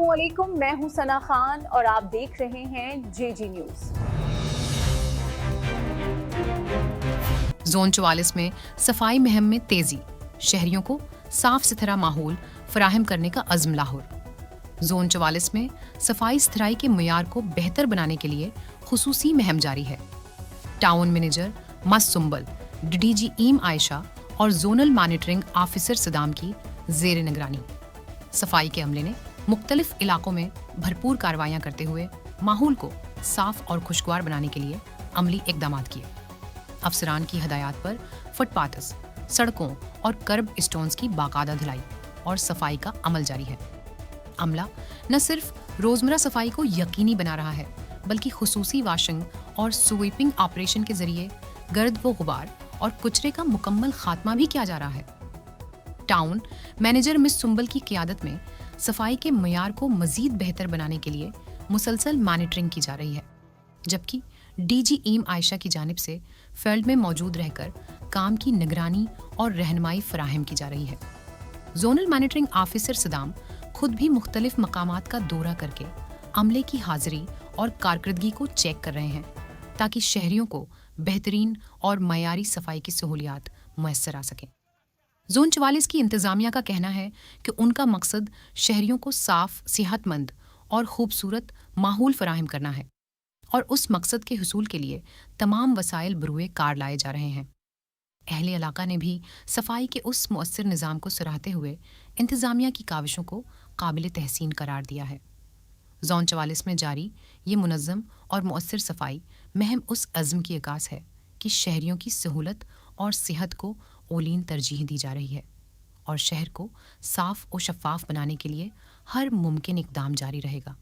अस्सलामुअलैकुम, मैं हूं सना खान और आप देख रहे हैं जेजी न्यूज। जोन 44 में सफाई मुहिम में तेजी, शहरियों को साफ सुथरा माहौल फराहम करने का अज़्म लाहौर। जोन 44 में सफाई सुथराई के मयार को बेहतर बनाने के लिए खुसूसी मुहिम जारी है। टाउन मैनेजर मस सुंबल, डीडीजी ईम आयशा और जोनल मॉनिटरिंग ऑफिसर सदाम की जेर निगरानी सफाई के अमले ने मुख्तलिफ इलाकों में भरपूर कार्रवाइयां करते हुए माहौल को साफ और खुशगवार बनाने के लिए अमली इकदाम किए। अफसरान की हदायत पर फुटपाथ्स, सड़कों और कर्ब स्टोन्स की बाकायदा धुलाई और सफाई का अमल जारी है। अमला न सिर्फ रोजमर्रा सफाई को यकीनी बना रहा है, बल्कि खुसूसी वाशिंग और स्वीपिंग ऑपरेशन के जरिए गर्द व गुबार और कुचरे का मुकम्मल खात्मा भी किया जा रहा है। टाउन मैनेजर मिस सुंबल की क़ियादत में सफाई के मयार को मजीद बेहतर बनाने के लिए मुसलसल मॉनिटरिंग की जा रही है, जबकि डीजी ईम आयशा की जानिब से फील्ड में मौजूद रहकर काम की निगरानी और रहनुमाई फराहम की जा रही है। जोनल मॉनिटरिंग ऑफिसर सदाम खुद भी मुख्तलिफ मकामात का दौरा करके अमले की हाजिरी और कारकर्दगी को चेक कर रहे हैं, ताकि शहरियों को बेहतरीन और मयारी सफाई की सहूलियात मुयस्सर आ सकें। जोन 44 की इंतज़ामिया का कहना है कि उनका मकसद शहरियों को साफ, सेहतमंद और खूबसूरत माहौल फराहम करना है, और उस मकसद के हुसूल के लिए तमाम वसाइल बरूए कार लाए जा रहे हैं। अहले इलाका ने भी सफाई के उस मुअस्सर निज़ाम को सराहते हुए इंतज़ामिया की काविशों को काबिल तहसीन करार दिया है। जोन 44 में जारी ये मुनज़्ज़म और मुअस्सर सफाई मुहिम उस अज़्म की अक्कास है कि शहरियों की सहूलत और सेहत को औलीन तरजीह दी जा रही है, और शहर को साफ और शफाफ बनाने के लिए हर मुमकिन इक़दाम जारी रहेगा।